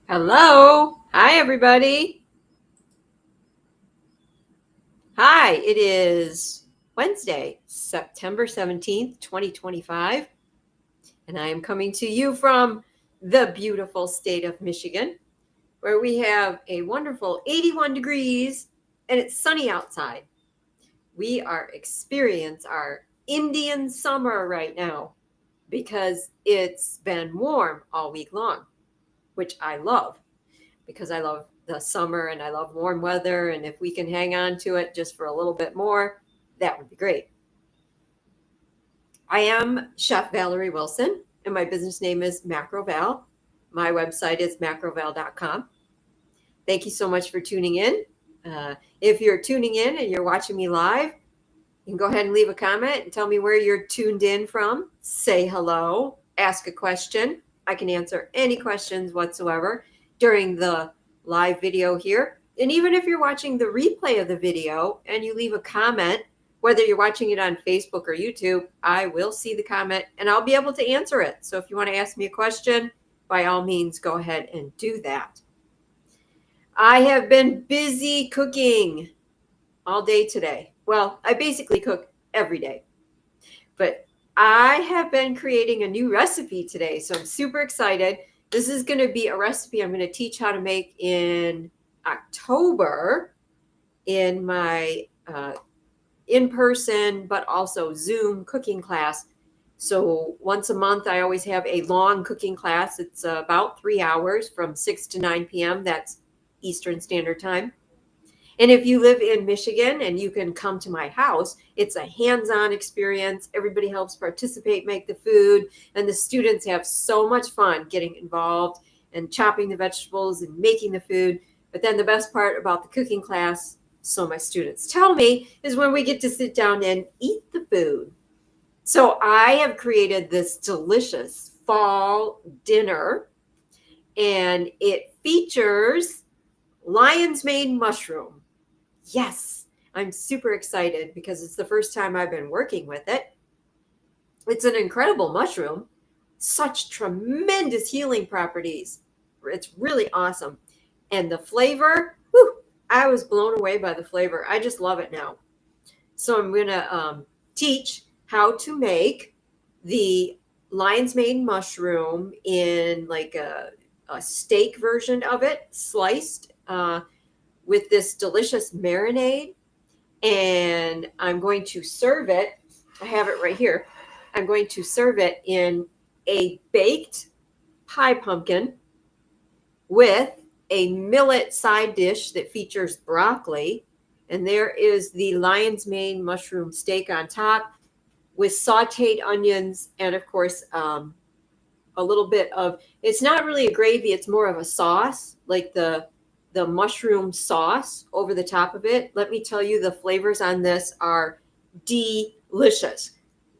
Hello. Hi, everybody. Hi, it is Wednesday, September 17th, 2025, and I am coming to you from the beautiful state of Michigan, where we have a wonderful 81 degrees and it's sunny outside. We are experiencing our Indian summer right now because it's been warm all week long, which I love. Because I love the summer and I love warm weather. And if we can hang on to it just for a little bit more, that would be great. I am Chef Valerie Wilson, and my business name is MacroVal. My website is macroval.com. Thank you so much for tuning in. If you're tuning in and you're watching me live, you can go ahead and leave a comment and tell me where you're tuned in from. Say hello, ask a question. I can answer any questions whatsoever during the live video here. And even if you're watching the replay of the video and you leave a comment, whether you're watching it on Facebook or YouTube, I will see the comment and I'll be able to answer it. So if you want to ask me a question, by all means, go ahead and do that. I have been busy cooking all day today. Well, I basically cook every day, but I have been creating a new recipe today. So I'm super excited. This is going to be a recipe I'm going to teach how to make in October in my in-person, but also Zoom cooking class. So once a month, I always have a long cooking class. It's about 3 hours from 6 to 9 p.m. That's Eastern Standard Time. And if you live in Michigan and you can come to my house, it's a hands-on experience. Everybody helps participate, make the food, and the students have so much fun getting involved and chopping the vegetables and making the food. But then the best part about the cooking class, so my students tell me, is when we get to sit down and eat the food. So I have created this delicious fall dinner, and it features lion's mane mushroom. Yes, I'm super excited because it's the first time I've been working with it. It's an incredible mushroom, such tremendous healing properties. It's really awesome. And the flavor, whew, I was blown away by the flavor. I just love it now. So I'm going to teach how to make the lion's mane mushroom in like a steak version of it, sliced with this delicious marinade. And I'm going to serve it. I have it right here. I'm going to serve it in a baked pie pumpkin with a millet side dish that features broccoli. And there is the lion's mane mushroom steak on top with sauteed onions and, of course, a little bit of, it's not really a gravy, it's more of a sauce, like the mushroom sauce over the top of it. Let me tell you, the flavors on this are delicious.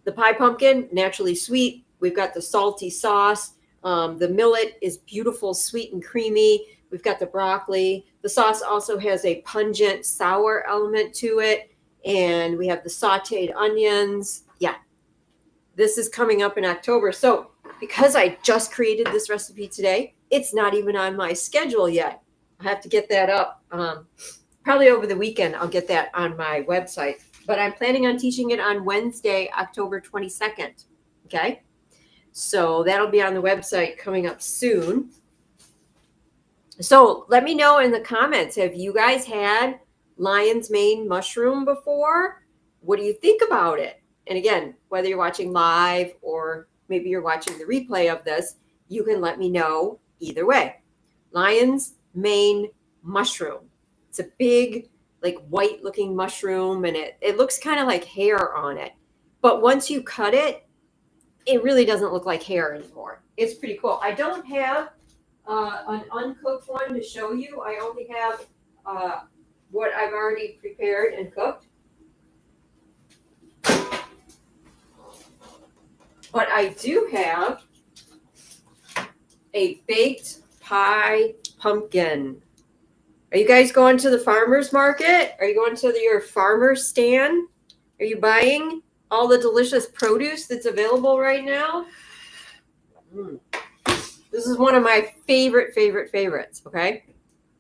The pie pumpkin, naturally sweet. We've got the salty sauce. The millet is beautiful, sweet and creamy. We've got the broccoli. The sauce also has a pungent sour element to it. And we have the sauteed onions. Yeah, this is coming up in October. So because I just created this recipe today, it's not even on my schedule yet. I have to get that up. Probably over the weekend, I'll get that on my website. But I'm planning on teaching it on Wednesday, October 22nd. Okay? So that'll be on the website coming up soon. So let me know in the comments, have you guys had lion's mane mushroom before? What do you think about it? And again, whether you're watching live or maybe you're watching the replay of this, you can let me know either way. Lion's mane mushroom. It's a big, like white looking mushroom, and it looks kind of like hair on it. But once you cut it, it really doesn't look like hair anymore. It's pretty cool. I don't have an uncooked one to show you. I only have what I've already prepared and cooked. But I do have a baked pie pumpkin. Are you guys going to the farmer's market? Are you going to your farmer's stand? Are you buying all the delicious produce that's available right now? This This is one of my favorites, okay?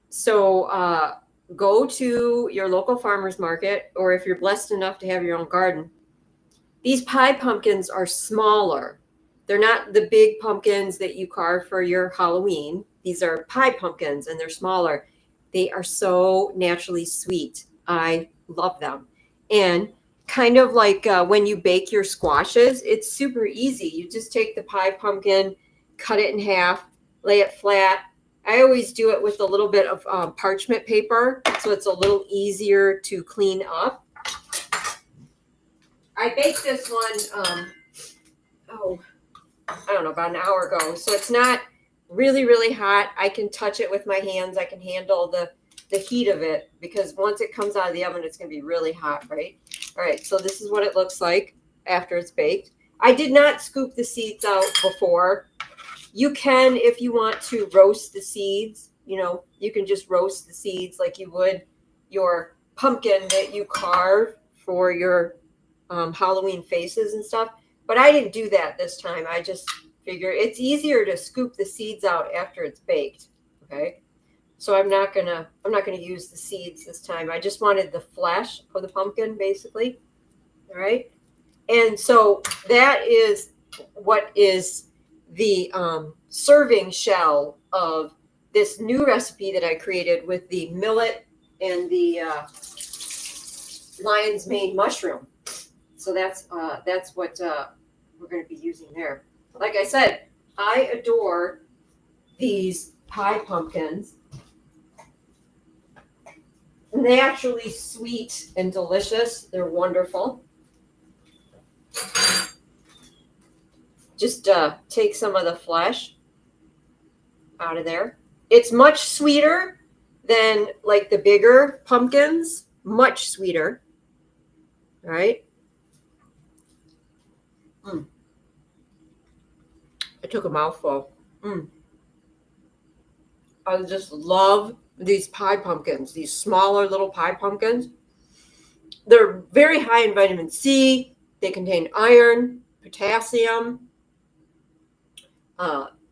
So go to your local farmer's market, or if you're blessed enough to have your own garden. These pie pumpkins are smaller. They're not the big pumpkins that you carve for your Halloween. These are pie pumpkins, and they're smaller. They are so naturally sweet. I love them. And kind of like when you bake your squashes, it's super easy. You just take the pie pumpkin, cut it in half, lay it flat. I always do it with a little bit of parchment paper, so it's a little easier to clean up. I baked this one, I don't know, about an hour ago. So it's not really hot. I can touch it with my hands. I can handle the heat of it, because once it comes out of the oven, it's going to be really hot, right? All right, so this is what it looks like after it's baked. I did not scoop the seeds out before. You can, if you want to roast the seeds, you can just roast the seeds like you would your pumpkin that you carve for your Halloween faces and stuff. But I didn't do that this time. I just figure it's easier to scoop the seeds out after it's baked. Okay. So I'm not gonna use the seeds this time. I just wanted the flesh of the pumpkin, basically. All right. And so that is what is the serving shell of this new recipe that I created with the millet and the lion's mane mushroom. So that's what we're going to be using there. Like I said, I adore these pie pumpkins. Naturally sweet and delicious. They're wonderful. Just take some of the flesh out of there. It's much sweeter than like the bigger pumpkins. Much sweeter. All right. I took a mouthful. I just love these pie pumpkins, these smaller little pie pumpkins. They're very high in vitamin C. They contain iron, potassium,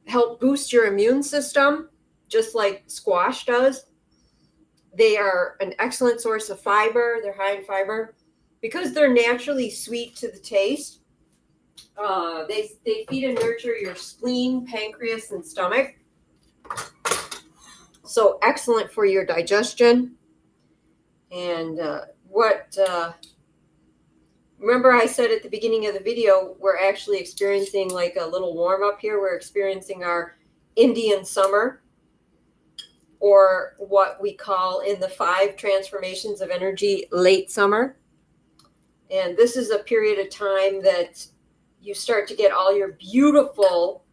help boost your immune system, just like squash does. They are an excellent source of fiber. They're high in fiber. Because they're naturally sweet to the taste, they feed and nurture your spleen, pancreas, and stomach. So excellent for your digestion. And remember I said at the beginning of the video, we're actually experiencing like a little warm up here. We're experiencing our Indian summer, or what we call in the 5 transformations of energy, late summer. And this is a period of time that you start to get all your beautiful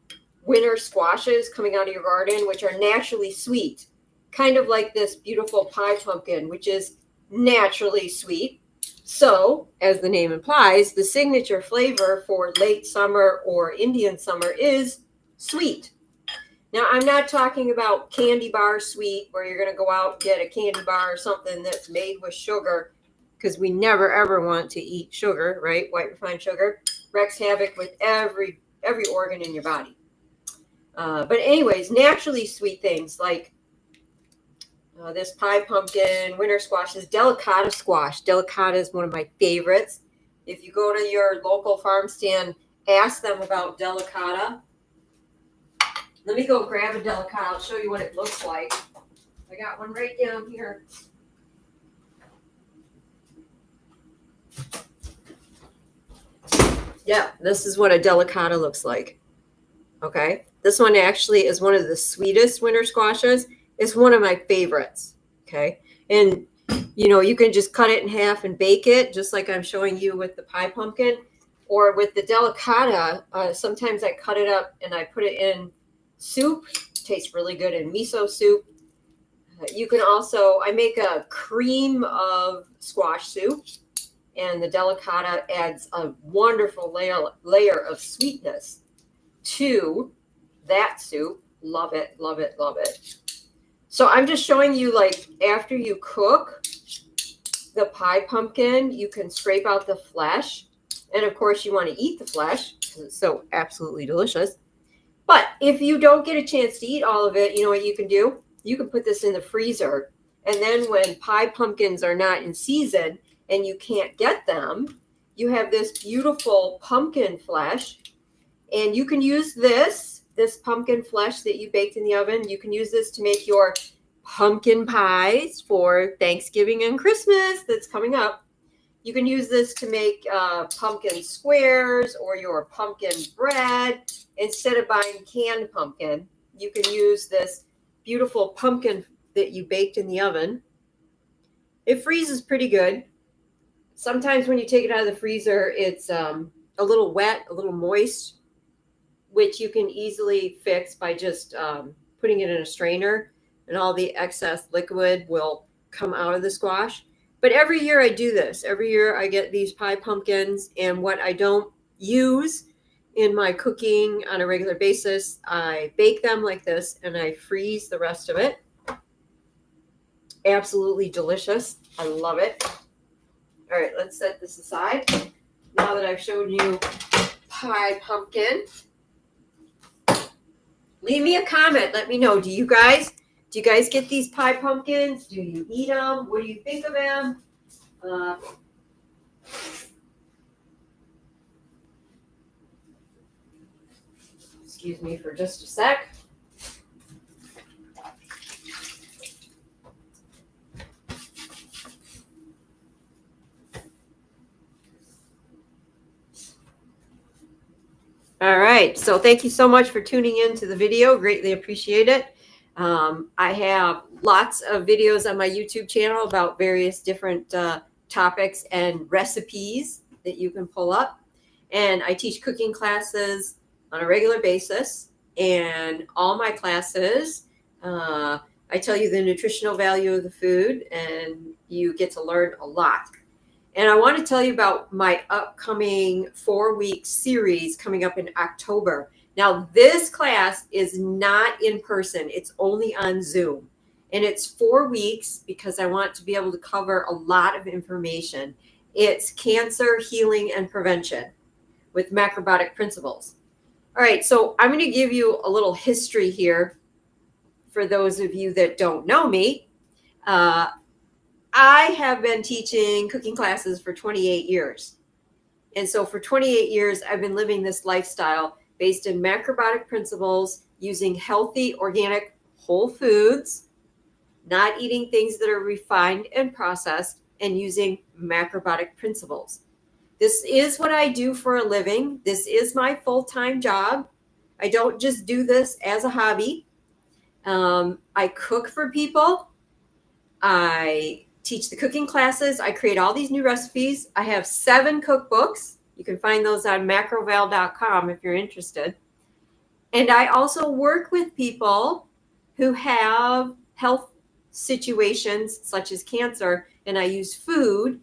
winter squashes coming out of your garden, which are naturally sweet, kind of like this beautiful pie pumpkin, which is naturally sweet. So, as the name implies, the signature flavor for late summer or Indian summer is sweet. Now, I'm not talking about candy bar sweet, where you're going to go out and get a candy bar or something that's made with sugar, because we never ever want to eat sugar, right? White refined sugar wreaks havoc with every organ in your body. But anyways, naturally sweet things like this pie pumpkin, winter squashes, delicata squash. Delicata is one of my favorites. If you go to your local farm stand, ask them about delicata. Let me go grab a delicata. I'll show you what it looks like. I got one right down here. Yeah, this is what a delicata looks like. Okay. This one actually is one of the sweetest winter squashes. It's one of my favorites. Okay. And, you can just cut it in half and bake it, just like I'm showing you with the pie pumpkin. Or with the delicata, sometimes I cut it up and I put it in soup. It tastes really good in miso soup. You can also, I make a cream of squash soup, and the delicata adds a wonderful layer of sweetness to that soup. Love it, love it, love it. So I'm just showing you, like, after you cook the pie pumpkin, you can scrape out the flesh. And of course, you want to eat the flesh because it's so absolutely delicious. But if you don't get a chance to eat all of it, you know what you can do? You can put this in the freezer. And then when pie pumpkins are not in season and you can't get them, you have this beautiful pumpkin flesh. And you can use this pumpkin flesh that you baked in the oven. You can use this to make your pumpkin pies for Thanksgiving and Christmas that's coming up. You can use this to make pumpkin squares or your pumpkin bread. Instead of buying canned pumpkin, you can use this beautiful pumpkin that you baked in the oven. It freezes pretty good. Sometimes when you take it out of the freezer, it's a little wet, a little moist, which you can easily fix by just putting it in a strainer, and all the excess liquid will come out of the squash. But every year I do this. Every year I get these pie pumpkins, and what I don't use in my cooking on a regular basis, I bake them like this and I freeze the rest of it. Absolutely delicious. I love it. All right, let's set this aside. Now that I've shown you pie pumpkin, leave me a comment. Let me know. Do you guys get these pie pumpkins? Do you eat them? What do you think of them? Excuse me for just a sec. All right, so thank you so much for tuning in to the video. Greatly appreciate it. I have lots of videos on my YouTube channel about various different topics and recipes that you can pull up. And I teach cooking classes on a regular basis. And all my classes, I tell you the nutritional value of the food, and you get to learn a lot. And I want to tell you about my upcoming 4-week series coming up in October. Now, this class is not in person. It's only on Zoom. And it's 4 weeks because I want to be able to cover a lot of information. It's cancer, healing, and prevention with macrobiotic principles. All right, so I'm going to give you a little history here for those of you that don't know me. I have been teaching cooking classes for 28 years. And so for 28 years, I've been living this lifestyle based in macrobiotic principles, using healthy, organic, whole foods, not eating things that are refined and processed, and using macrobiotic principles. This is what I do for a living. This is my full-time job. I don't just do this as a hobby. I cook for people. I teach the cooking classes. I create all these new recipes. I have 7 cookbooks. You can find those on macroval.com if you're interested. And I also work with people who have health situations such as cancer, and I use food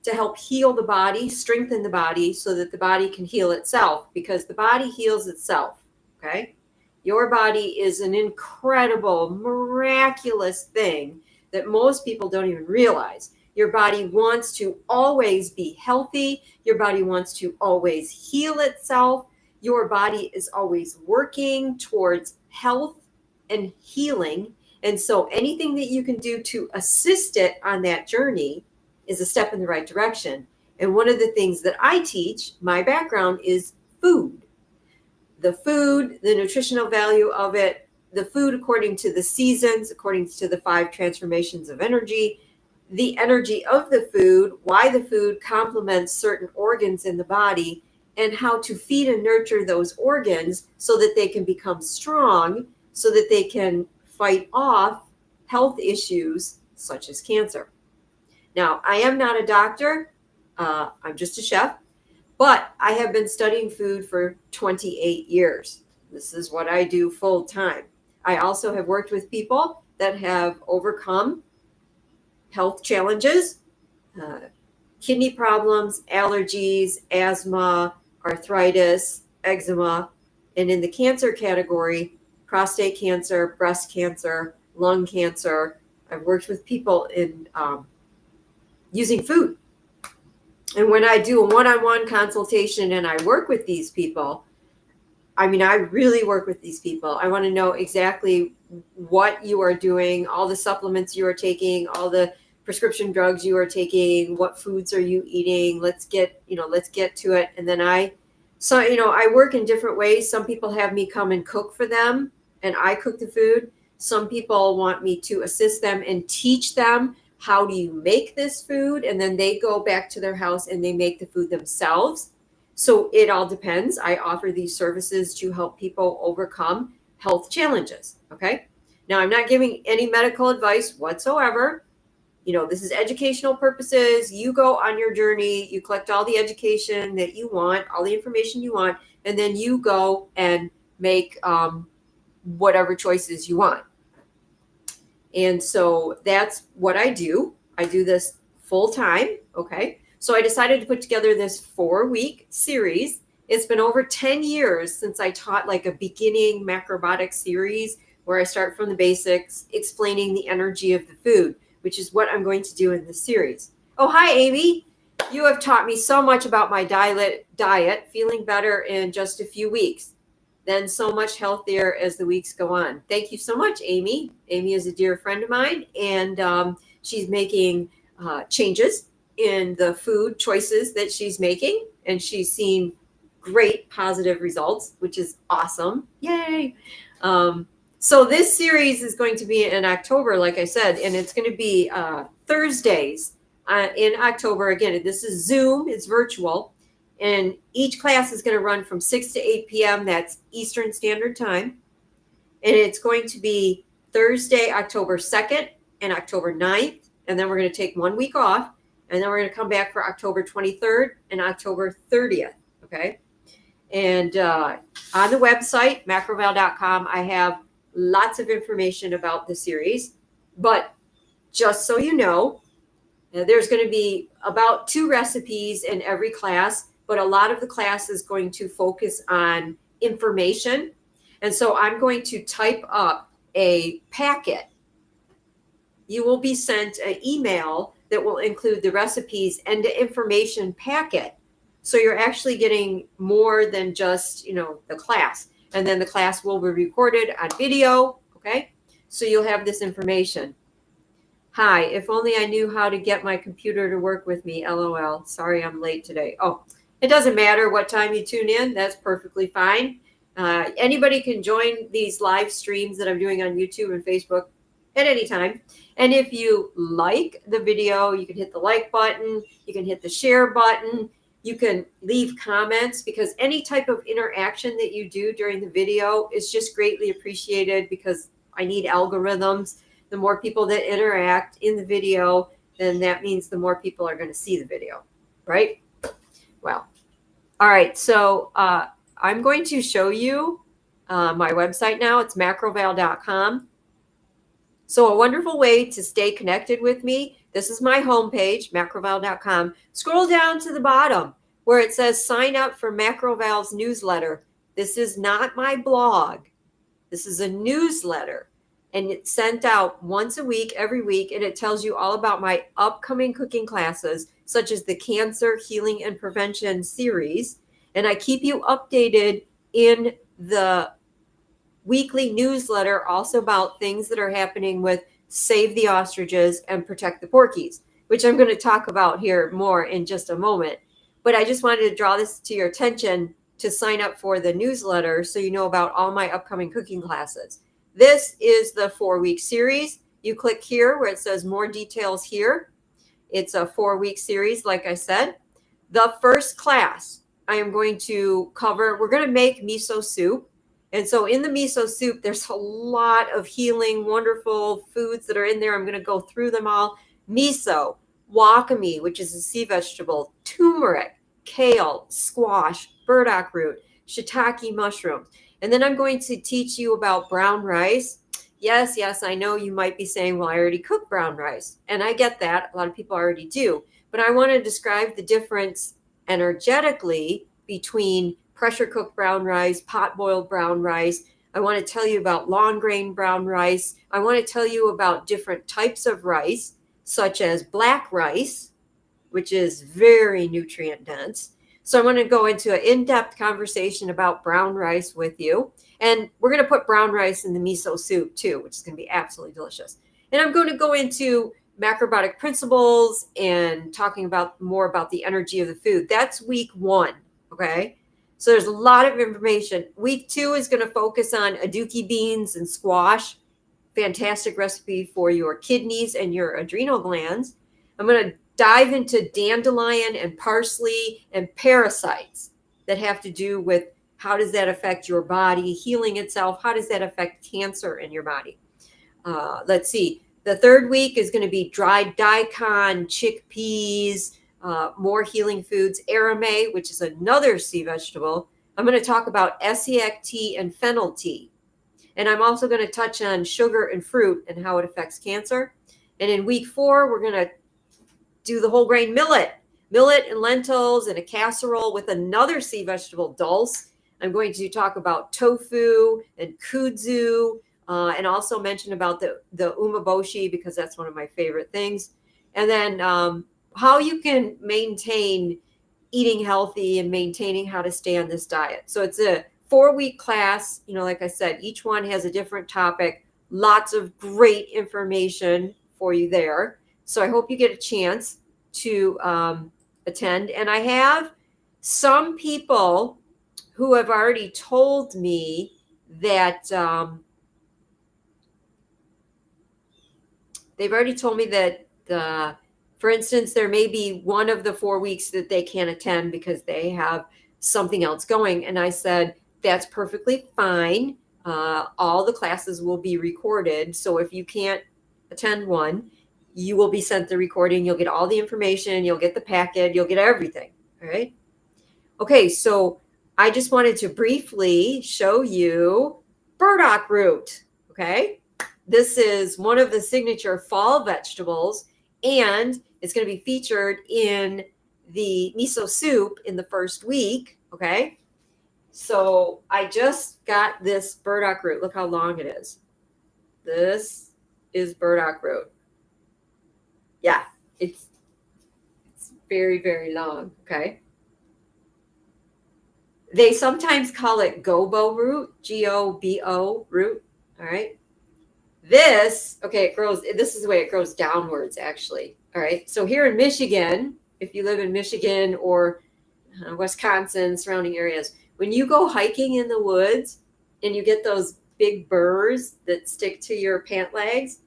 to help heal the body, strengthen the body so that the body can heal itself, because the body heals itself, okay? Your body is an incredible, miraculous thing that most people don't even realize. Your body wants to always be healthy. Your body wants to always heal itself. Your body is always working towards health and healing. And so anything that you can do to assist it on that journey is a step in the right direction. And one of the things that I teach, my background is food. The food, the nutritional value of it, the food according to the seasons, according to the 5 transformations of energy, the energy of the food, why the food complements certain organs in the body, and how to feed and nurture those organs so that they can become strong, so that they can fight off health issues such as cancer. Now, I am not a doctor. I'm just a chef, but I have been studying food for 28 years. This is what I do full time. I also have worked with people that have overcome health challenges, kidney problems, allergies, asthma, arthritis, eczema, and in the cancer category, prostate cancer, breast cancer, lung cancer. I've worked with people in using food. And when I do a one-on-one consultation and I work with these people, I mean, I really work with these people. I want to know exactly what you are doing, all the supplements you are taking, all the prescription drugs you are taking, what foods are you eating. Let's get to it. And then I work in different ways. Some people have me come and cook for them and I cook the food. Some people want me to assist them and teach them how do you make this food. And then they go back to their house and they make the food themselves. So it all depends. I offer these services to help people overcome health challenges. Okay. Now, I'm not giving any medical advice whatsoever. This is educational purposes. You go on your journey, you collect all the education that you want, all the information you want, and then you go and make whatever choices you want. And so that's what I do. I do this full time. Okay. So I decided to put together this 4-week series. It's been over 10 years since I taught like a beginning macrobiotic series where I start from the basics, explaining the energy of the food, which is what I'm going to do in this series. Oh, hi, Amy. You have taught me so much about my diet, feeling better in just a few weeks, then so much healthier as the weeks go on. Thank you so much, Amy. Amy is a dear friend of mine, and she's making changes in the food choices that she's making, and she's seen great positive results, which is awesome. Yay. So this series is going to be in October, like I said, and it's going to be Thursdays in October. Again, this is Zoom, it's virtual, and each class is going to run from 6 to 8 p.m. That's Eastern Standard Time. And it's going to be Thursday, October 2nd and October 9th. And then we're going to take 1 week off. And then we're going to come back for October 23rd and October 30th. Okay. And on the website, macroval.com, I have lots of information about the series. But just so you know, there's going to be about 2 recipes in every class, but a lot of the class is going to focus on information. And so I'm going to type up a packet. You will be sent an email that will include the recipes and the information packet. So you're actually getting more than just, the class. And then the class will be recorded on video. Okay. So you'll have this information. Hi, if only I knew how to get my computer to work with me. LOL. Sorry, I'm late today. Oh, it doesn't matter what time you tune in. That's perfectly fine. Anybody can join these live streams that I'm doing on YouTube and Facebook at any time. And if you like the video, you can hit the like button. You can hit the share button. You can leave comments, because any type of interaction that you do during the video is just greatly appreciated, because I need algorithms. The more people that interact in the video, then that means the more people are going to see the video, right? Well, all right. So I'm going to show you my website now. It's macroval.com. So a wonderful way to stay connected with me. This is my homepage, macroval.com. Scroll down to the bottom where it says sign up for Macroval's newsletter. This is not my blog. This is a newsletter. And it's sent out once a week, every week, and it tells you all about my upcoming cooking classes, such as the Cancer Healing and Prevention series. And I keep you updated in the weekly newsletter also about things that are happening with Save the Ostriches and Protect the Porkies, which I'm going to talk about here more in just a moment. But I just wanted to draw this to your attention to sign up for the newsletter so you know about all my upcoming cooking classes. This is the 4-week series. You click here where it says more details here. It's a 4-week series, like I said. The first class I am going to cover, we're going to make miso soup. And so in the miso soup, there's a lot of healing, wonderful foods that are in there. I'm going to go through them all. Miso, wakame, which is a sea vegetable, turmeric, kale, squash, burdock root, shiitake mushrooms. And then I'm going to teach you about brown rice. Yes, I know you might be saying, well, I already cook brown rice. And I get that. A lot of people already do. But I want to describe the difference energetically between pressure cooked brown rice, pot boiled brown rice. I want to tell you about long grain brown rice. I want to tell you about different types of rice, such as black rice, which is very nutrient dense. So I'm going to go into an in-depth conversation about brown rice with you. And we're going to put brown rice in the miso soup too, which is going to be absolutely delicious. And I'm going to go into macrobiotic principles and talking about more about the energy of the food. That's week 1. Okay. So there's a lot of information. Week 2 is going to focus on aduki beans and squash. Fantastic recipe for your kidneys and your adrenal glands. I'm going to dive into dandelion and parsley and parasites that have to do with how does that affect your body, healing itself? How does that affect cancer in your body? Let's see. The 3rd week is going to be dried daikon, chickpeas, more healing foods, arame, which is another sea vegetable. I'm going to talk about essiac tea and fennel tea. And I'm also going to touch on sugar and fruit and how it affects cancer. And in week 4, we're going to do the whole grain millet and lentils in a casserole with another sea vegetable, dulse. I'm going to talk about tofu and kudzu, and also mention about the umeboshi because that's one of my favorite things. And then how you can maintain eating healthy and maintaining how to stay on this diet. So it's a 4-week class. Like I said, each one has a different topic. Lots of great information for you there. So I hope you get a chance to attend. And I have some people who have already told me that for instance, there may be one of the 4 weeks that they can't attend because they have something else going. And I said, that's perfectly fine. All the classes will be recorded. So if you can't attend one, you will be sent the recording. You'll get all the information. You'll get the packet. You'll get everything. All right. Okay. So I just wanted to briefly show you burdock root. Okay. This is one of the signature fall vegetables, and it's going to be featured in the miso soup in the 1st week. Okay. So I just got this burdock root. Look how long it is. This is burdock root. Yeah, it's very, very long. Okay. They sometimes call it gobo root, Gobo root. All right. This is the way it grows downwards, actually. All right. So here in Michigan, if you live in Michigan or Wisconsin, surrounding areas, when you go hiking in the woods and you get those big burrs that stick to your pant legs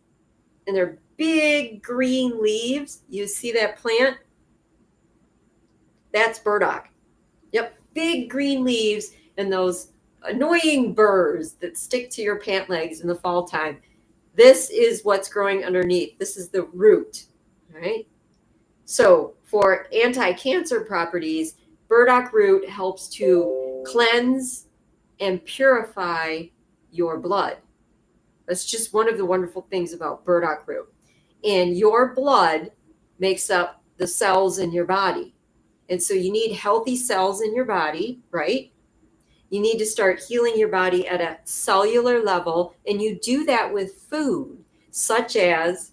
and they're big green leaves, you see that plant? That's burdock. Yep. Big green leaves and those annoying burrs that stick to your pant legs in the fall time. This is what's growing underneath. This is the root. All right. So for anti-cancer properties, burdock root helps to cleanse and purify your blood. That's just one of the wonderful things about burdock root. And your blood makes up the cells in your body. And so you need healthy cells in your body, right? You need to start healing your body at a cellular level. And you do that with food, such as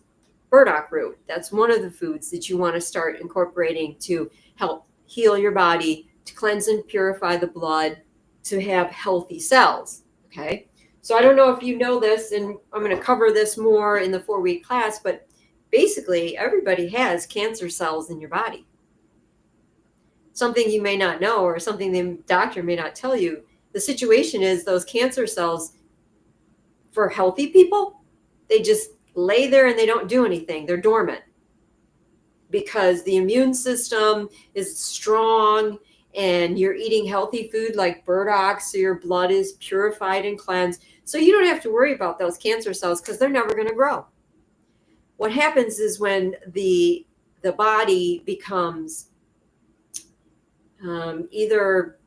burdock root. That's one of the foods that you want to start incorporating to help heal your body, to cleanse and purify the blood, to have healthy cells. Okay. So I don't know if you know this, and I'm going to cover this more in the 4-week class, but basically everybody has cancer cells in your body. Something you may not know, or something the doctor may not tell you. The situation is those cancer cells, for healthy people, they just lay there and they don't do anything. They're dormant because the immune system is strong and you're eating healthy food like burdock, so your blood is purified and cleansed. So you don't have to worry about those cancer cells because they're never going to grow. What happens is when the body becomes either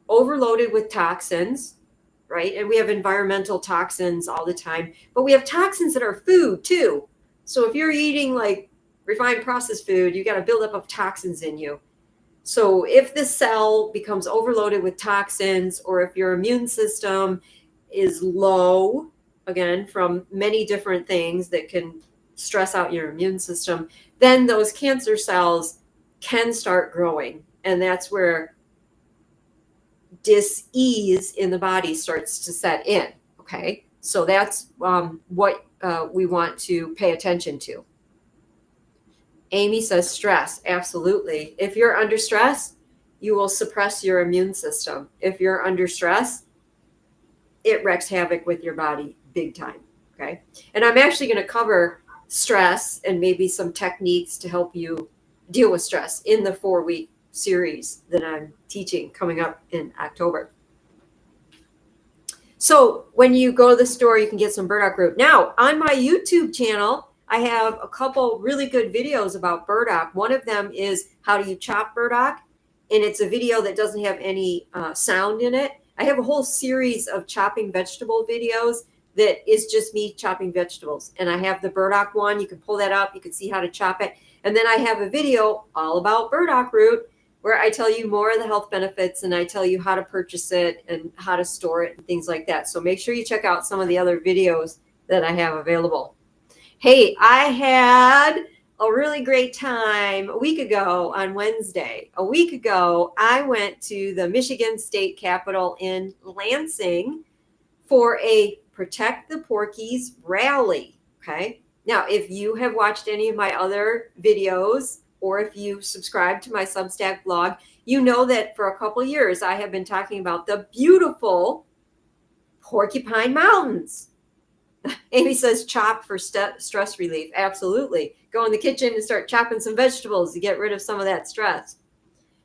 overloaded with toxins, right? And we have environmental toxins all the time, but we have toxins in our food too. So if you're eating like refined processed food, you got a buildup of toxins in you. So if the cell becomes overloaded with toxins, or if your immune system is low, again, from many different things that can stress out your immune system, then those cancer cells can start growing. And that's where dis-ease in the body starts to set in. Okay, so that's what we want to pay attention to. Amy says stress. Absolutely. If you're under stress, you will suppress your immune system. If you're under stress, it wreaks havoc with your body big time. Okay. And I'm actually going to cover stress and maybe some techniques to help you deal with stress in the 4-week series that I'm teaching coming up in October. So when you go to the store, you can get some burdock root. Now, on my YouTube channel, I have a couple really good videos about burdock. One of them is how do you chop burdock, and it's a video that doesn't have any sound in it. I have a whole series of chopping vegetable videos that is just me chopping vegetables. And I have the burdock one. You can pull that up. You can see how to chop it. And then I have a video all about burdock root where I tell you more of the health benefits and I tell you how to purchase it and how to store it and things like that. So make sure you check out some of the other videos that I have available. Hey, I had a really great time a week ago on Wednesday. A week ago, I went to the Michigan State Capitol in Lansing for a Protect the Porkies rally. Okay. Now, if you have watched any of my other videos or if you subscribe to my Substack blog, you know that for a couple years I have been talking about the beautiful Porcupine Mountains. Amy says chop for stress relief. Absolutely. Go in the kitchen and start chopping some vegetables to get rid of some of that stress.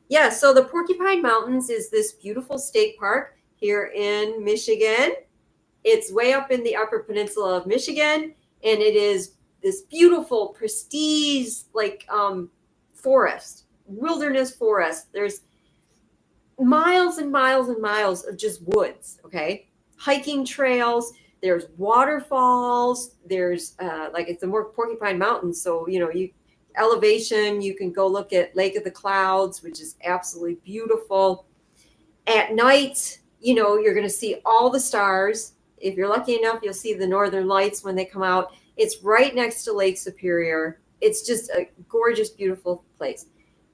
Yeah, so the Porcupine Mountains is this beautiful state park here in Michigan. It's way up in the Upper Peninsula of Michigan, and it is this beautiful, prestige, like forest, wilderness forest. There's miles and miles and miles of just woods, okay? Hiking trails. There's waterfalls. There's like it's the more Porcupine Mountains. So, elevation, you can go look at Lake of the Clouds, which is absolutely beautiful. At night, you're going to see all the stars. If you're lucky enough, you'll see the northern lights when they come out. It's right next to Lake Superior. It's just a gorgeous, beautiful place.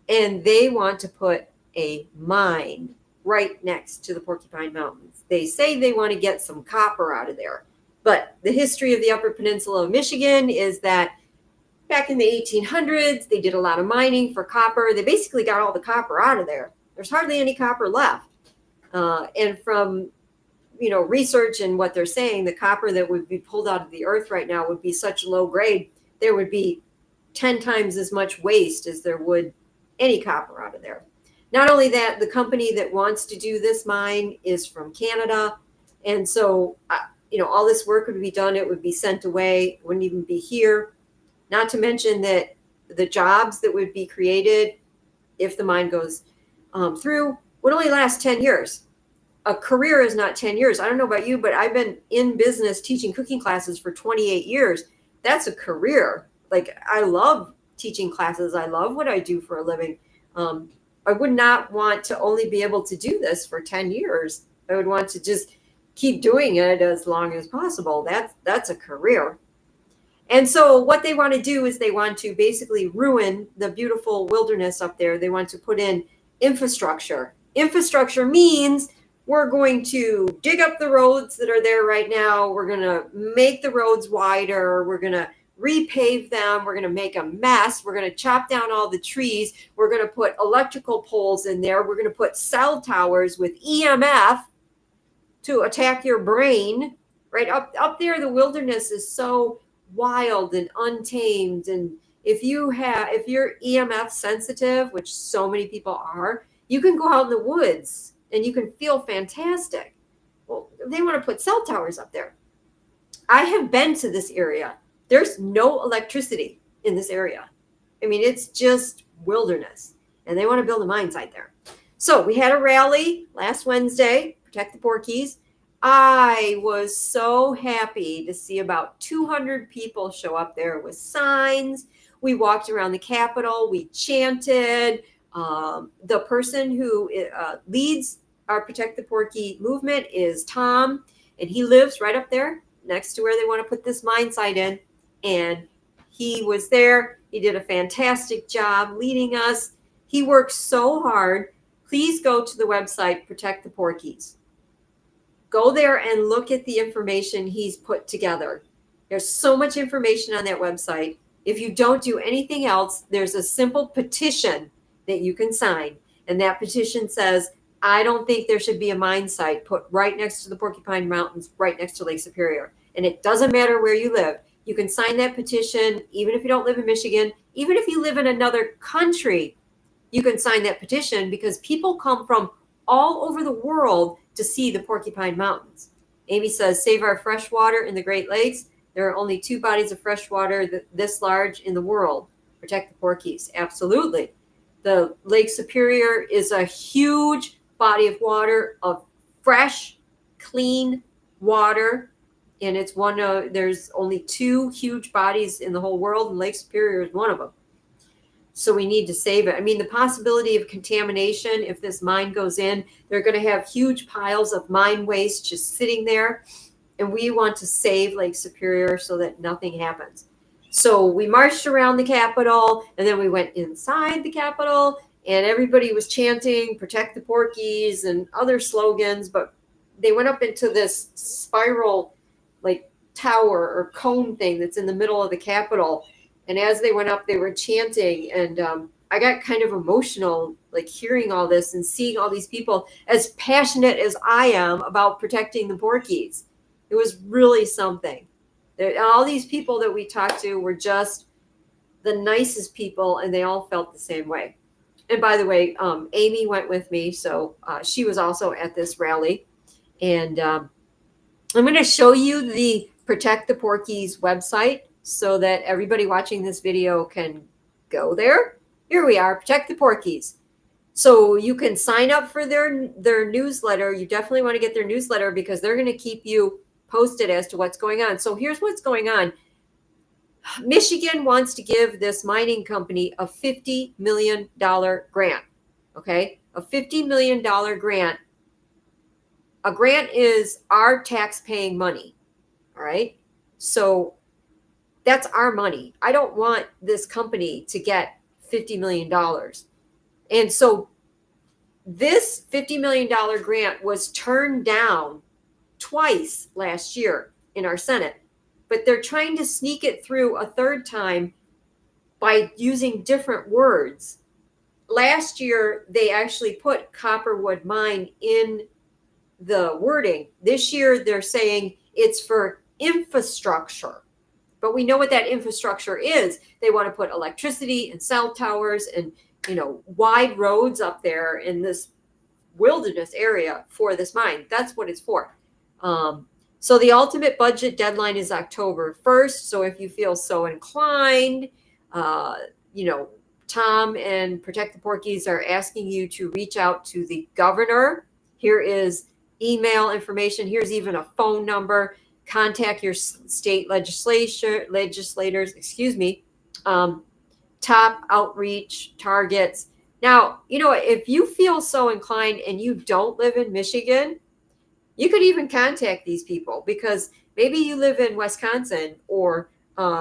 And they want to put a mine right next to the Porcupine Mountains. They say they want to get some copper out of there. But the history of the Upper Peninsula of Michigan is that back in the 1800s, they did a lot of mining for copper. They basically got all the copper out of there. There's hardly any copper left. And from research and what they're saying, the copper that would be pulled out of the earth right now would be such low grade, there would be 10 times as much waste as there would any copper out of there. Not only that, the company that wants to do this mine is from Canada. And so, all this work would be done. It would be sent away. It wouldn't even be here. Not to mention that the jobs that would be created if the mine goes through would only last 10 years. A career is not 10 years. I don't know about you, but I've been in business teaching cooking classes for 28 years. That's a career. Like, I love teaching classes. I love what I do for a living. I would not want to only be able to do this for 10 years. I would want to just keep doing it as long as possible. That's a career. And so what they want to do is they want to basically ruin the beautiful wilderness up there. They want to put in infrastructure. Infrastructure means we're going to dig up the roads that are there right now. We're going to make the roads wider. We're going to repave them. We're going to make a mess. We're going to chop down all the trees. We're going to put electrical poles in there. We're going to put cell towers with EMF to attack your brain. Right up there, the wilderness is so wild and untamed. And if you're EMF sensitive, which so many people are, you can go out in the woods and you can feel fantastic. Well, they want to put cell towers up there. I have been to this area. There's no electricity in this area. I mean, it's just wilderness, and they want to build a mine site there. So we had a rally last Wednesday, Protect the Porkies. I was so happy to see about 200 people show up there with signs. We walked around the Capitol. We chanted. The person who leads our Protect the Porky movement is Tom, and he lives right up there next to where they want to put this mine site in. And he was there. He did a fantastic job leading us. He worked so hard please go to the website, Protect the Porkies. Go there and look at the information he's put together. There's so much information on that website. If you don't do anything else, there's a simple petition that you can sign. And that petition says, I don't think there should be a mine site put right next to the Porcupine Mountains, right next to Lake Superior. And it doesn't matter where you live. You can sign that petition, even if you don't live in Michigan, even if you live in another country, you can sign that petition because people come from all over the world to see the Porcupine Mountains. Amy says, save our freshwater in the Great Lakes. There are only 2 bodies of freshwater this large in the world. Protect the Porkies. Absolutely. The Lake Superior is a huge body of water, of fresh, clean water. And it's there's only 2 huge bodies in the whole world, and Lake Superior is one of them. So we need to save it. I mean, the possibility of contamination, if this mine goes in, they're going to have huge piles of mine waste just sitting there. And we want to save Lake Superior so that nothing happens. So we marched around the Capitol, and then we went inside the Capitol, and everybody was chanting, Protect the Porkies, and other slogans. But they went up into this spiral, like, tower or cone thing that's in the middle of the Capitol. And as they went up, they were chanting. And I got kind of emotional, like hearing all this and seeing all these people as passionate as I am about protecting the Porkies. It was really something. All these people that we talked to were just the nicest people, and they all felt the same way. And by the way, Amy went with me. So she was also at this rally. And I'm going to show you the Protect the Porkies website so that everybody watching this video can go there. Here we are, Protect the Porkies. So you can sign up for their newsletter. You definitely want to get their newsletter because they're going to keep you posted as to what's going on. So here's what's going on. Michigan wants to give this mining company a $50 million grant. Okay, a $50 million grant. A grant is our tax-paying money. All right, so that's our money. I don't want this company to get $50 million. And so this $50 million grant was turned down twice last year in our Senate, but they're trying to sneak it through a third time by using different words. Last year, they actually put Copperwood Mine in the wording. This year, they're saying it's for infrastructure. But we know what that infrastructure is. They want to put electricity and cell towers and, wide roads up there in this wilderness area for this mine. That's what it's for. So the ultimate budget deadline is October 1st. So if you feel so inclined, Tom and Protect the Porkies are asking you to reach out to the governor. Here is email information. Here's even a phone number. Contact your state legislators, top outreach targets. Now, if you feel so inclined and you don't live in Michigan, you could even contact these people because maybe you live in Wisconsin or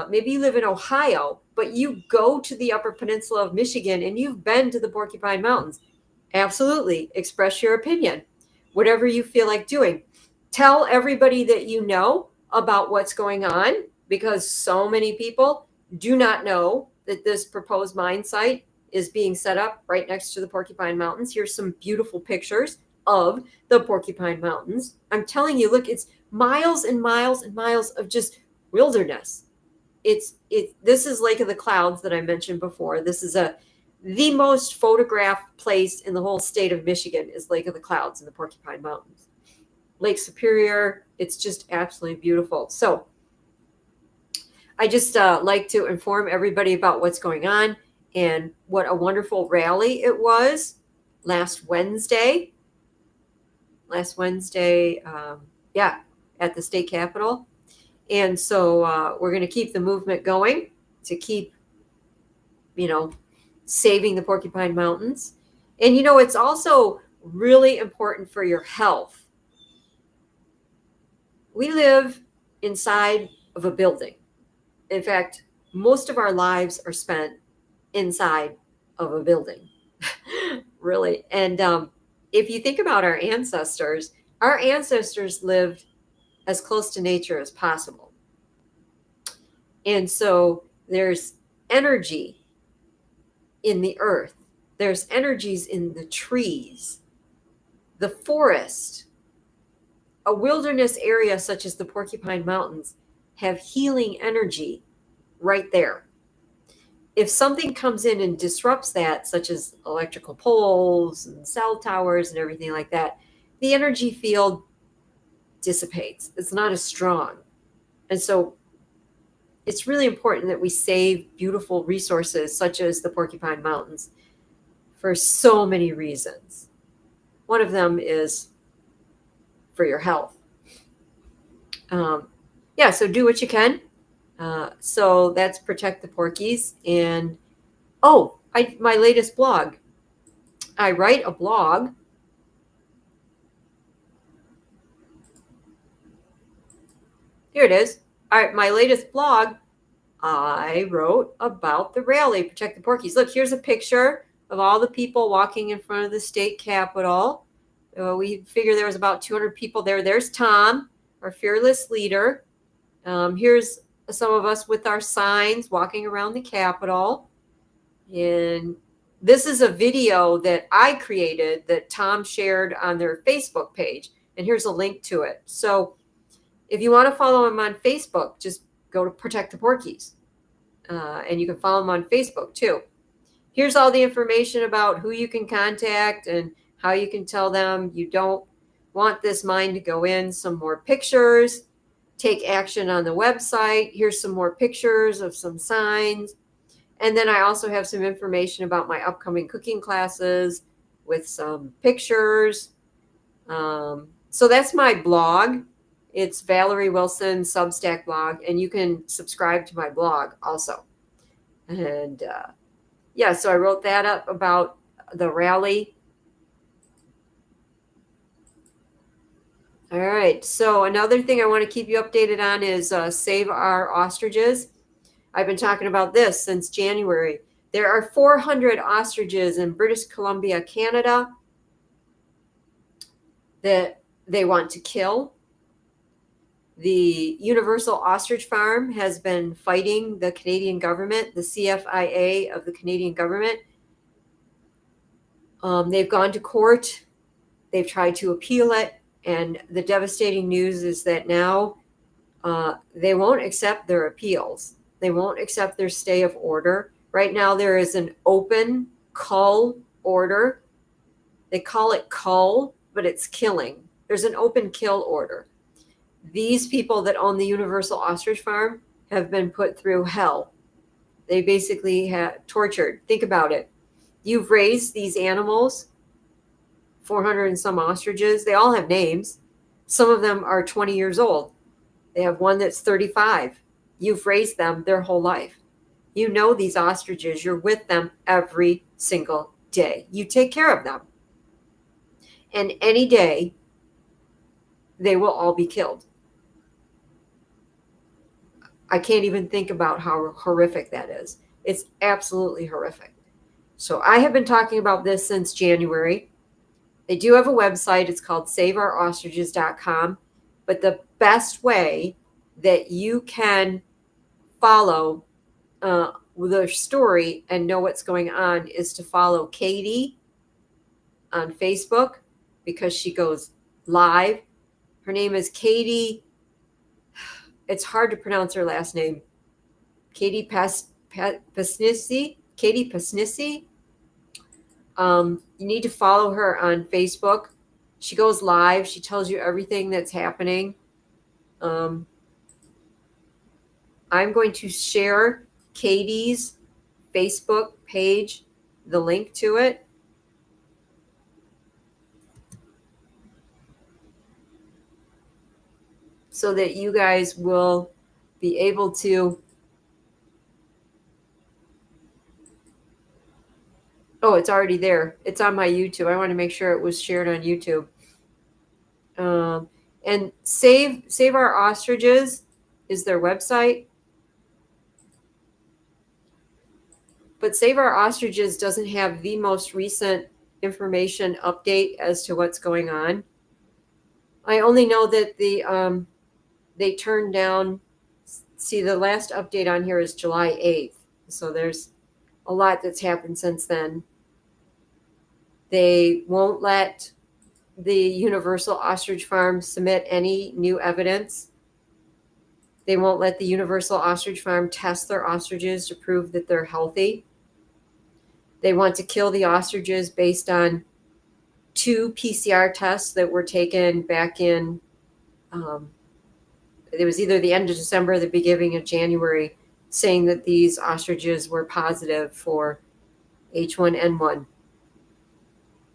maybe you live in Ohio, but you go to the Upper Peninsula of Michigan and you've been to the Porcupine Mountains. Absolutely. Express your opinion, whatever you feel like doing. Tell everybody that you know about what's going on because so many people do not know that this proposed mine site is being set up right next to the Porcupine Mountains. Here's some beautiful pictures of the Porcupine Mountains. I'm telling you, look, it's miles and miles and miles of just wilderness. This is Lake of the Clouds that I mentioned before. This is the most photographed place in the whole state of Michigan is Lake of the Clouds in the Porcupine Mountains. Lake Superior, it's just absolutely beautiful. So I just like to inform everybody about what's going on and what a wonderful rally it was last Wednesday. At the state capitol. And so we're going to keep the movement going to keep, saving the Porcupine Mountains. And, it's also really important for your health. We live inside of a building. In fact, most of our lives are spent inside of a building. really. And if you think about our ancestors lived as close to nature as possible. And so there's energy in the earth, there's energies in the trees, the forest. A wilderness area such as the Porcupine Mountains have healing energy right there. If something comes in and disrupts that, such as electrical poles and cell towers and everything like that, the energy field dissipates. It's not as strong. And so it's really important that we save beautiful resources such as the Porcupine Mountains for so many reasons. One of them is for your health. So do what you can. So that's Protect the Porkies. And my latest blog. I write a blog. Here it is. All right, my latest blog, I wrote about the rally, Protect the Porkies. Look, here's a picture of all the people walking in front of the state capitol. We figure there was about 200 people there. There's Tom, our fearless leader. Here's some of us with our signs walking around the Capitol. And this is a video that I created that Tom shared on their Facebook page. And here's a link to it. So if you want to follow him on Facebook, just go to Protect the Porkies. And you can follow him on Facebook too. Here's all the information about who you can contact and how you can tell them you don't want this mine to go in. Some more pictures. Take action on the website. Here's some more pictures of some signs. And then I also have some information about my upcoming cooking classes with some pictures. So that's my blog. It's Valerie Wilson Substack blog, and you can subscribe to my blog also. And so I wrote that up about the rally. All right. So another thing I want to keep you updated on is Save Our Ostriches. I've been talking about this since January. There are 400 ostriches in British Columbia, Canada, that they want to kill. The Universal Ostrich Farm has been fighting the Canadian government, the CFIA of the Canadian government. They've gone to court. They've tried to appeal it. And the devastating news is that now they won't accept their appeals. They won't accept their stay of order. Right now, there is an open cull order. They call it cull, but it's killing. There's an open kill order. These people that own the Universal Ostrich Farm have been put through hell. They basically have tortured. Think about it. You've raised these animals, 400 and some ostriches. They all have names. Some of them are 20 years old. They have one that's 35. You've raised them their whole life. You know these ostriches. You're with them every single day. You take care of them. And any day, they will all be killed. I can't even think about how horrific that is. It's absolutely horrific. So I have been talking about this since January. They do have a website. It's called saveourostriches.com. But the best way that you can follow the story and know what's going on is to follow Katie on Facebook, because she goes live. Her name is Katie. It's hard to pronounce her last name. Katie Pasnissi. Katie Pasnissi. You need to follow her on Facebook. She goes live. She tells you everything that's happening. I'm going to share Katie's Facebook page, the link to it. So that you guys will be able to. Oh, it's already there. It's on my YouTube. I want to make sure it was shared on YouTube. And Save Our Ostriches is their website. But Save Our Ostriches doesn't have the most recent information update as to what's going on. I only know that they turned down. See, the last update on here is July 8th. So there's a lot that's happened since then. They won't let the Universal Ostrich Farm submit any new evidence. They won't let the Universal Ostrich Farm test their ostriches to prove that they're healthy. They want to kill the ostriches based on 2 PCR tests that were taken back in, it was either the end of December or the beginning of January, saying that these ostriches were positive for H1N1.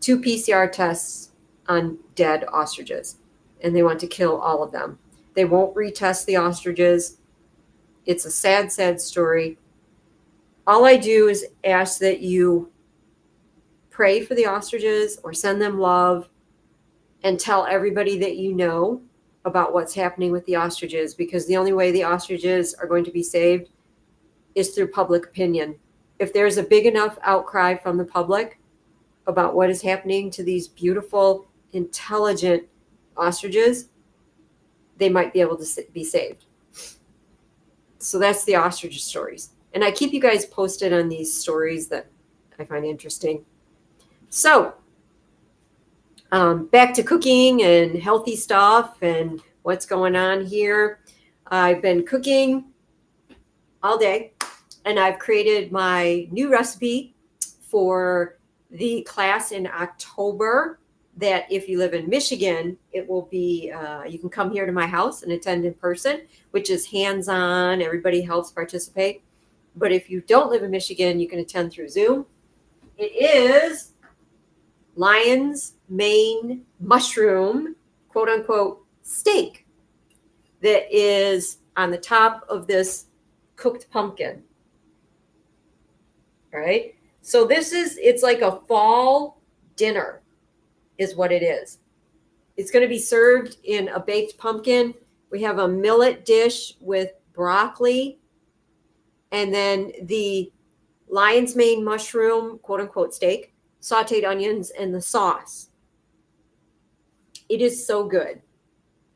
2 PCR tests on dead ostriches, and they want to kill all of them. They won't retest the ostriches. It's a sad, sad story. All I do is ask that you pray for the ostriches or send them love and tell everybody that you know about what's happening with the ostriches, because the only way the ostriches are going to be saved is through public opinion. If there's a big enough outcry from the public about what is happening to these beautiful, intelligent ostriches, they might be able to be saved. So that's the ostrich stories. And I keep you guys posted on these stories that I find interesting. So back to cooking and healthy stuff and what's going on here. I've been cooking all day, and I've created my new recipe for the class in October, that if you live in Michigan, it will be, you can come here to my house and attend in person, which is hands-on. Everybody helps participate. But if you don't live in Michigan, you can attend through Zoom. It is lion's mane mushroom, quote unquote, steak that is on the top of this cooked pumpkin. All right. So it's like a fall dinner is what it is. It's going to be served in a baked pumpkin. We have a millet dish with broccoli, and then the lion's mane mushroom, quote unquote, steak, sauteed onions, and the sauce. It is so good.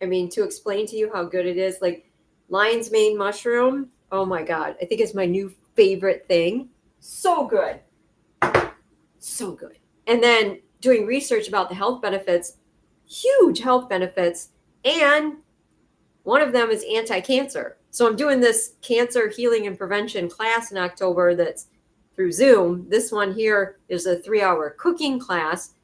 I mean, to explain to you how good it is, like lion's mane mushroom, oh my God, I think it's my new favorite thing. So good. So good. And then doing research about the health benefits, huge health benefits, and one of them is anti-cancer. So I'm doing this cancer healing and prevention class in October that's through Zoom. This one here is a 3-hour cooking class.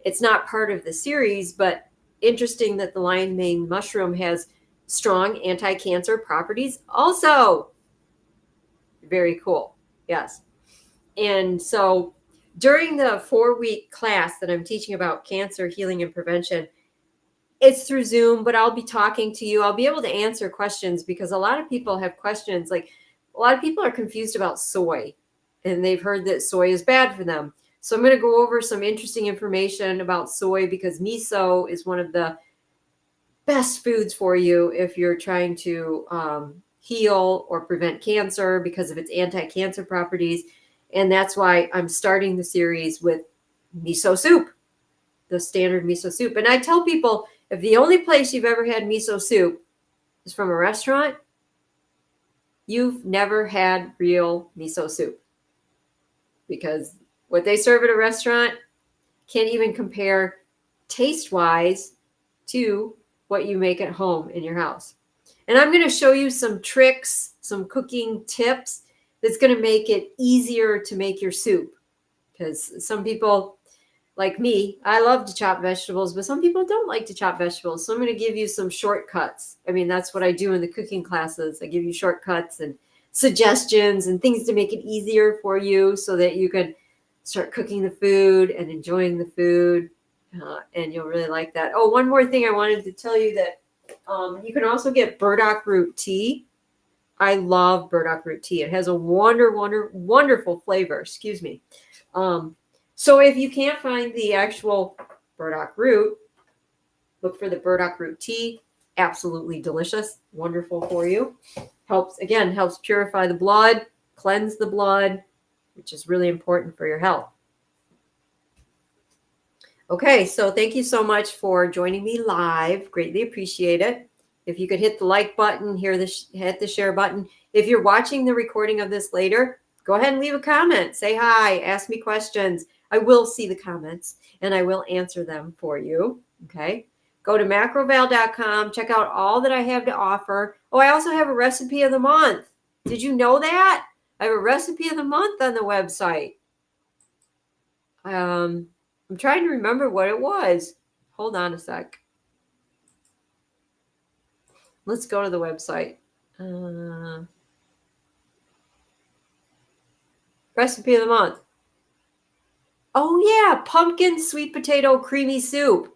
It's not part of the series, but interesting that the lion mane mushroom has strong anti-cancer properties also. Very cool. Yes. And so during the 4-week class that I'm teaching about cancer healing and prevention, it's through Zoom, but I'll be talking to you. I'll be able to answer questions because a lot of people have questions. Like a lot of people are confused about soy, and they've heard that soy is bad for them. So I'm going to go over some interesting information about soy, because miso is one of the best foods for you if you're trying to heal or prevent cancer because of its anti-cancer properties. And that's why I'm starting the series with miso soup, the standard miso soup. And I tell people, if the only place you've ever had miso soup is from a restaurant, you've never had real miso soup, because what they serve at a restaurant can't even compare taste-wise to what you make at home in your house. And I'm going to show you some tricks, some cooking tips that's going to make it easier to make your soup. Because some people, like me, I love to chop vegetables, but some people don't like to chop vegetables. So I'm going to give you some shortcuts. I mean, that's what I do in the cooking classes. I give you shortcuts and suggestions and things to make it easier for you so that you can start cooking the food and enjoying the food. And you'll really like that. Oh, one more thing I wanted to tell you, that you can also get burdock root tea. I love burdock root tea. It has a wonderful flavor. Excuse me. So if you can't find the actual burdock root, look for the burdock root tea. Absolutely delicious. Wonderful for you. Helps purify the blood, cleanse the blood, which is really important for your health. Okay, so thank you so much for joining me live. Greatly appreciate it. If you could hit the like button, hit the share button. If you're watching the recording of this later, go ahead and leave a comment. Say hi, ask me questions. I will see the comments and I will answer them for you. Okay. Go to macroval.com, check out all that I have to offer. Oh, I also have a recipe of the month. Did you know that? I have a recipe of the month on the website. I'm trying to remember what it was. Hold on a sec. Let's go to the website. Recipe of the month. Oh, yeah, pumpkin sweet potato creamy soup.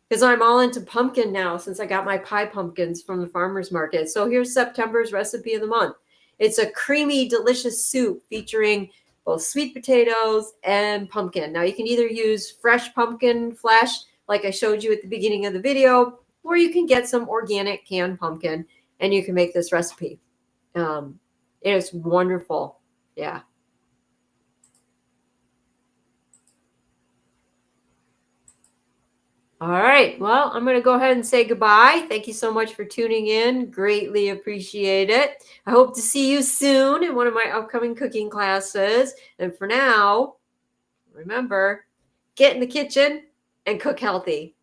Because I'm all into pumpkin now since I got my pie pumpkins from the farmer's market. So here's September's recipe of the month. It's a creamy, delicious soup featuring both sweet potatoes and pumpkin. Now, you can either use fresh pumpkin flesh, like I showed you at the beginning of the video, or you can get some organic canned pumpkin and you can make this recipe. It is wonderful. Yeah. All right. Well, I'm going to go ahead and say goodbye. Thank you so much for tuning in. Greatly appreciate it. I hope to see you soon in one of my upcoming cooking classes. And for now, remember, get in the kitchen and cook healthy.